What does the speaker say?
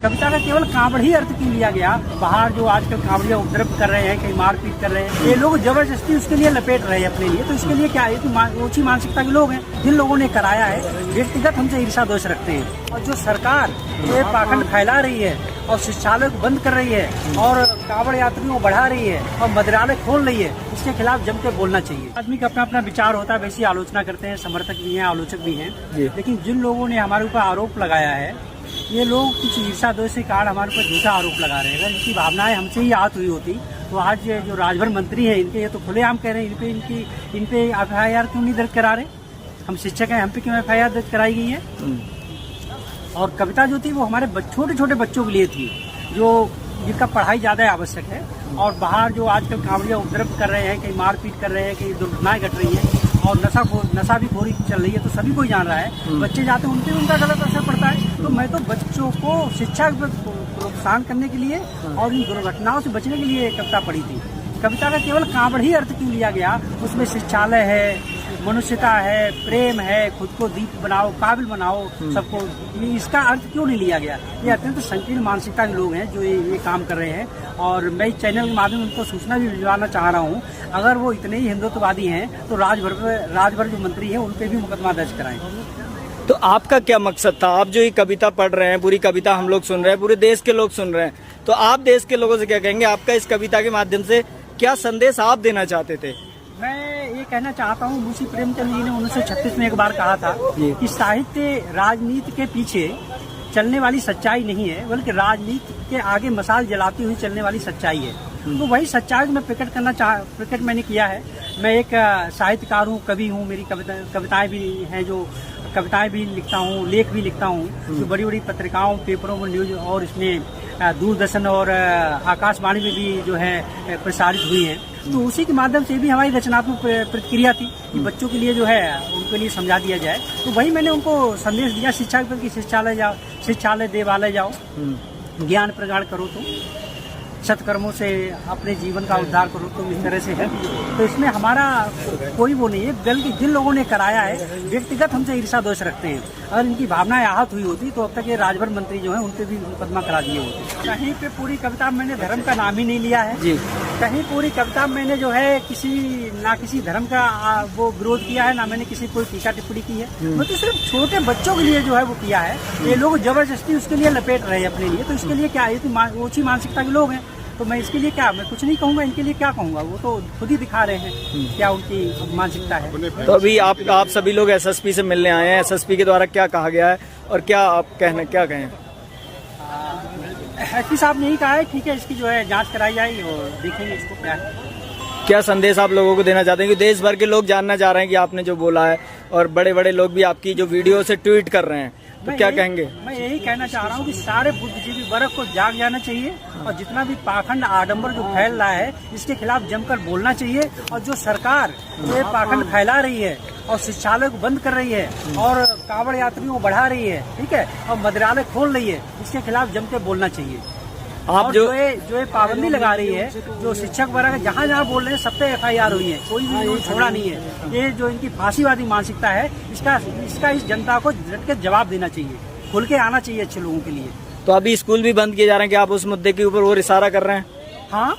कविता का केवल कांवड़ ही अर्थ क्यों लिया गया। बाहर जो आजकल कांवड़िया उपद्रव कर रहे हैं, कहीं मारपीट कर रहे हैं, ये लोग जबरदस्ती उसके लिए लपेट रहे हैं अपने लिए। तो इसके लिए क्या है कि ऊंची मानसिकता के लोग हैं जिन लोगों ने कराया है, व्यक्तिगत हमसे ईर्षा दोष रखते हैं। और जो सरकार ये पाखंड फैला रही है और शिक्षालय को बंद कर रही है और कांवड़ यात्रियों को बढ़ा रही है और मदिरालय खोल रही है, इसके खिलाफ जम के बोलना चाहिए। आदमी का अपना अपना विचार होता है, वैसी आलोचना करते हैं, समर्थक भी हैं, आलोचक भी हैं। लेकिन जिन लोगों ने हमारे ऊपर आरोप लगाया है, ये लोग कुछ ईर्षा दोष के कारण हमारे ऊपर झूठा आरोप लगा रहे हैं। अगर इनकी भावनाएं हमसे ही आहत हुई होती तो आज जो राजभर मंत्री है इनके, ये तो खुलेआम कह रहे हैं इन पे FIR क्यों नहीं दर्ज करा रहे। हम शिक्षक हैं, हम पे क्यों FIR दर्ज कराई गई है। और कविता जो थी वो हमारे छोटे छोटे बच्चों के लिए थी, जो जिनका पढ़ाई ज्यादा आवश्यक है। और बाहर जो आजकल कांवड़िया उपद्रव कर रहे हैं, कहीं मारपीट कर रहे हैं, कहीं दुर्घटनाएं घट रही है और नशा भी खोरी चल रही है, तो सभी कोई जान रहा है। बच्चे जाते हैं, उनपे उनका गलत असर पड़ता है। तो मैं तो बच्चों को शिक्षा प्रोत्साहन करने के लिए और इन दुर्घटनाओं से बचने के लिए कविता पढ़ी थी। कविता का केवल कांवड़ ही अर्थ क्यों लिया गया। उसमें शिक्षालय है, मनुष्यता है, प्रेम है, खुद को दीप बनाओ, काबिल बनाओ सबको, इसका अर्थ क्यों नहीं लिया गया। ये अत्यंत संकीर्ण मानसिकता के लोग हैं जो ये काम कर रहे हैं। और मैं इस चैनल के माध्यम उनको सूचना भी भिजवाना चाह रहा हूँ, अगर वो इतने ही हिंदुत्ववादी हैं तो राजभर जो मंत्री हैं उन पे भी मुकदमा दर्ज कराएं। तो आपका क्या मकसद था? आप जो ये कविता पढ़ रहे हैं, पूरी कविता हम लोग सुन रहे हैं, पूरे देश के लोग सुन रहे हैं, तो आप देश के लोगों से क्या कहेंगे? आपका इस कविता के माध्यम से क्या संदेश आप देना चाहते थे? मैं ये कहना चाहता हूँ, मुंशी प्रेमचंद जी ने 1936 में एक बार कहा था कि साहित्य राजनीति के पीछे चलने वाली सच्चाई नहीं है, बल्कि राजनीति के आगे मशाल जलाती हुई चलने वाली सच्चाई है। तो वही सच्चाई मैं प्रकट मैंने किया है। मैं एक साहित्यकार हूँ, कवि हूँ, मेरी कविताएं भी हैं, जो कविताएं भी लिखता हूँ, लेख भी लिखता हूँ, जो बड़ी बड़ी पत्रिकाओं, पेपरों में, न्यूज और इसमें दूरदर्शन और आकाशवाणी में भी जो है प्रसारित हुई है। तो उसी के माध्यम से भी हमारी रचनात्मक प्रतिक्रिया थी कि बच्चों के लिए जो है उनके लिए समझा दिया जाए। तो वही मैंने उनको संदेश दिया शिक्षा के प्रति, शिक्षालय जाओ, शिक्षालय देवालय जाओ, ज्ञान प्रगाढ़ करो, तो सत्कर्मों से अपने जीवन का उद्धार करो, तो इस तरह से है। तो इसमें हमारा कोई वो नहीं है, बल्कि जिन लोगों ने कराया है व्यक्तिगत हमसे ईर्षा दोष रखते हैं। अगर इनकी भावनाएं आहत हुई होती तो अब तक ये राजभर मंत्री जो है उन पे भी मुकदमा करा दिए होते। कहीं पे पूरी कविता मैंने धर्म का नाम ही नहीं लिया है जी। कहीं पूरी कविता मैंने जो है किसी धर्म का वो विरोध किया है, ना मैंने किसी कोई टीका टिप्पणी की है। मैं तो सिर्फ छोटे बच्चों के लिए जो है वो किया है। ये लोग जबरदस्ती उसके लिए लपेट रहे हैं अपने लिए। तो इसके लिए क्या है कि ऊंची मानसिकता के लोग हैं। तो मैं इसके लिए क्या, मैं कुछ नहीं कहूँगा, इनके लिए क्या कहूँगा, वो तो खुद ही दिखा रहे हैं क्या उनकी मानसिकता है। तो अभी आप सभी लोग SSP से मिलने आए हैं, SSP के द्वारा क्या कहा गया है और क्या आप क्या कहें? SP साहब ने यही कहा है, ठीक है, इसकी जो है जांच कराई जाए और देखेंगे इसको क्या है। क्या संदेश आप लोगों को देना चाहते हैं कि देश भर के लोग जानना चाह रहे हैं कि आपने जो बोला है, और बड़े बड़े लोग भी आपकी जो वीडियो से ट्वीट कर रहे हैं, तो क्या कहेंगे? मैं यही कहना चाह रहा हूँ कि सारे बुद्धिजीवी वर्ग को जाग जाना चाहिए और जितना भी पाखंड आडंबर जो फैल रहा है इसके खिलाफ जमकर बोलना चाहिए। और जो सरकार ये पाखंड फैला रही है और शिक्षालय को बंद कर रही है और कांवड़ यात्रियों को बढ़ा रही है, ठीक है, और मदिरालय खोल रही है, इसके खिलाफ जम के बोलना चाहिए। आप जो ये पाबंदी लगा रही है, जो शिक्षक वर्ग जहाँ जहाँ बोल रहे हैं सब पे FIR हुई है, कोई भी छोड़ा नहीं है। ये जो इनकी फांसीवादी मानसिकता है, इसका इस जनता को डट के जवाब देना चाहिए, खुल के आना चाहिए अच्छे लोगों के लिए। तो अभी स्कूल भी बंद किए जा रहे हैं कि आप उस मुद्दे के ऊपर और इशारा कर रहे हैं? हाँ।